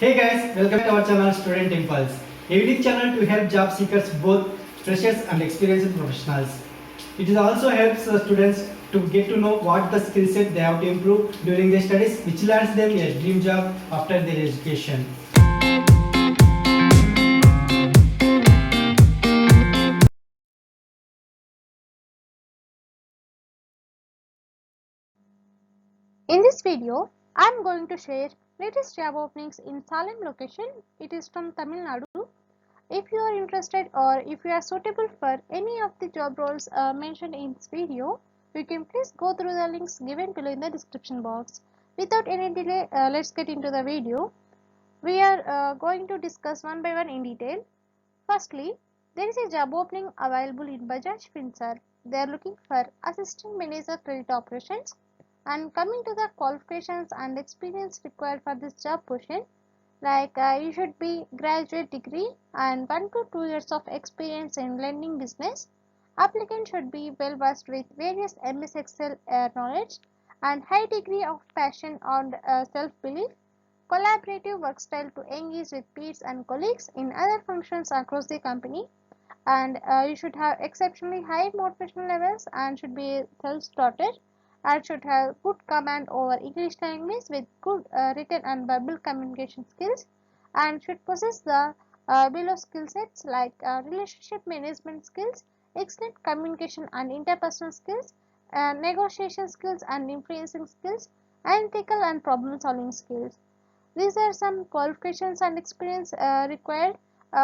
Hey guys, welcome to our channel Student Impulse, a unique channel to help job seekers, both freshers and experienced professionals. It also helps students to get to know what the skill set they have to improve during their studies, which lands them a dream job after their education. In this video, I am going to share latest job openings in Salem location. It is from Tamil Nadu. If you are interested or if you are suitable for any of the job roles mentioned in this video, you can please go through the links given below in the description box. Without any delay, let's get into the video. We are going to discuss one by one in detail. Firstly, there is a job opening available in Bajaj Finserv. They are looking for assistant manager credit operations. And coming to the qualifications and experience required for this job position, you should be graduate degree and 1 to 2 years of experience in lending business. Applicant should be well versed with various MS Excel knowledge and high degree of passion and self-belief, collaborative work style to engage with peers and colleagues in other functions across the company, and you should have exceptionally high motivational levels and should be self-started and should have good command over English language with good written and verbal communication skills, and should possess the below skill sets like relationship management skills, excellent communication and interpersonal skills, negotiation skills and influencing skills, analytical and problem solving skills. These are some qualifications and experience required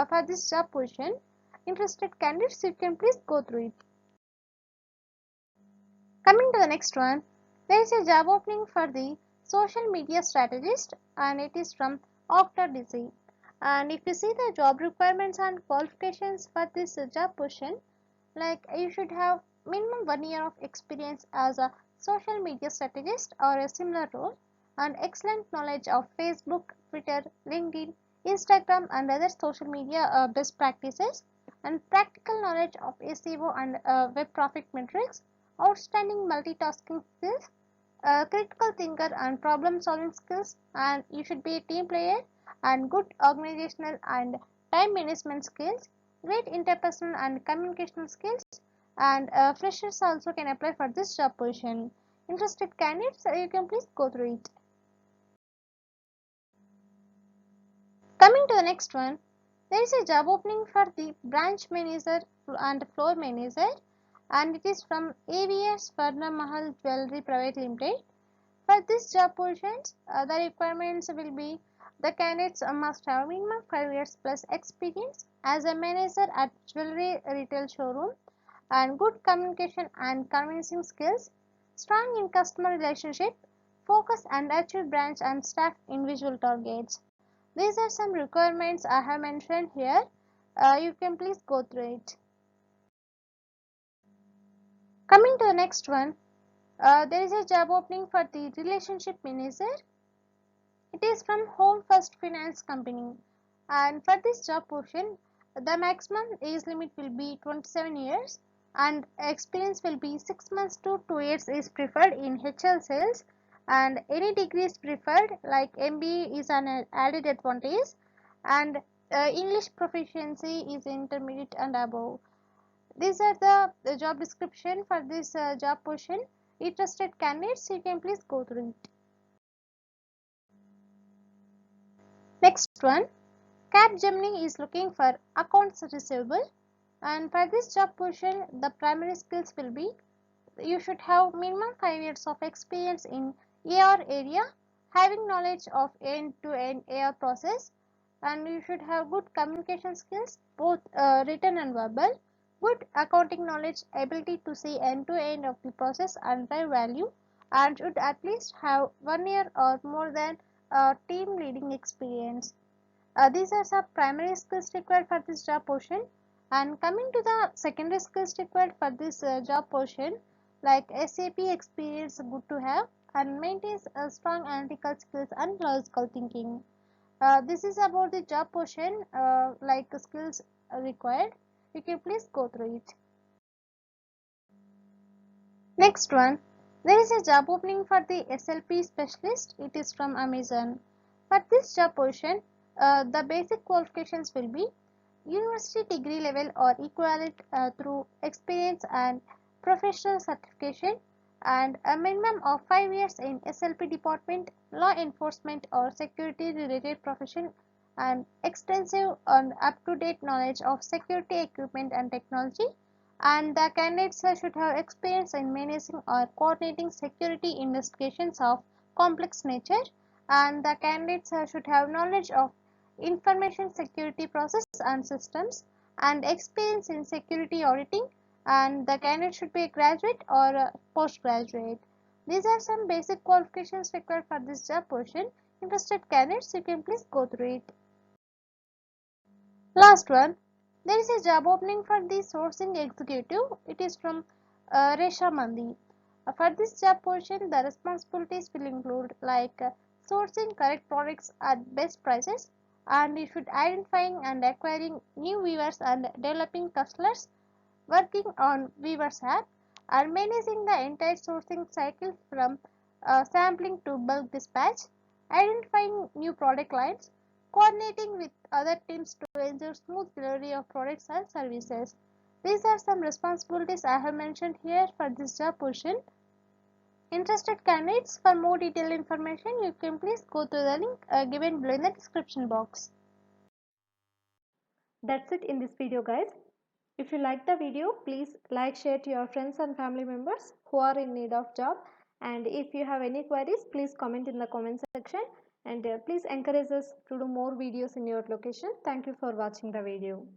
for this job position. Interested candidates, you can please go through it. Coming to the next one, there is a job opening for the social media strategist and it is from Octa And if you see the job requirements and qualifications for this job position, you should have minimum 1 year of experience as a social media strategist or a similar role, and excellent knowledge of Facebook, Twitter, LinkedIn, Instagram and other social media best practices, and practical knowledge of SEO and web traffic metrics, outstanding multitasking skills, critical thinker and problem solving skills, and you should be a team player and good organizational and time management skills, great interpersonal and communication skills, and freshers also can apply for this job position. Interested candidates, you can please go through it. Coming to the next one, there is a job opening for the branch manager and floor manager, and it is from AVS Swarna Mahal Jewelry Private Limited. For this job positions, the requirements will be the candidates must have minimum 5 years plus experience as a manager at jewelry retail showroom, and good communication and convincing skills, strong in customer relationship, focus and achieve branch and staff individual targets. These are some requirements I have mentioned here. You can please go through it. Coming to the next one, there is a job opening for the relationship manager. It is from Home First Finance Company, and for this job portion, the maximum age limit will be 27 years and experience will be 6 months to 2 years is preferred in HL sales, and any degree is preferred like MBA is an added advantage, and English proficiency is intermediate and above. These are the job description for this job portion. Interested candidates, you can please go through it. Next one, Capgemini is looking for accounts receivable, and for this job position the primary skills will be you should have minimum 5 years of experience in AR area, having knowledge of end-to-end AR process, and you should have good communication skills both written and verbal, good accounting knowledge, ability to see end-to-end of the process and drive value, and should at least have 1 year or more than team leading experience. These are some primary skills required for this job portion. And coming to the secondary skills required for this job portion, like SAP experience good to have and maintains strong analytical skills and logical thinking. This is about the job portion skills required. You can please go through it. Next one, there is a job opening for the SLP specialist. It is from Amazon. For this job position, the basic qualifications will be university degree level or equivalent through experience and professional certification, and a minimum of 5 years in SLP department, law enforcement or security related profession, and extensive and up-to-date knowledge of security equipment and technology. And the candidates should have experience in managing or coordinating security investigations of complex nature, and the candidates should have knowledge of information security process and systems, and experience in security auditing, and the candidate should be a graduate or a postgraduate. These are some basic qualifications required for this job position. Interested candidates, you can please go through it. Last one, there is a job opening for the sourcing executive. It is from Resha Mandi. For this job position, the responsibilities will include like sourcing correct products at best prices, and you should identifying and acquiring new viewers and developing customers, working on Weaver's app, and managing the entire sourcing cycle from sampling to bulk dispatch, identifying new product lines, coordinating with other teams to ensure smooth delivery of products and services. These are some responsibilities I have mentioned here for this job position. Interested candidates, for more detailed information, you can please go to the link given below in the description box. That's it in this video, guys. If you like the video, please like, share to your friends and family members who are in need of job. And if you have any queries, please comment in the comment section, and please encourage us to do more videos in your location. Thank you for watching the video.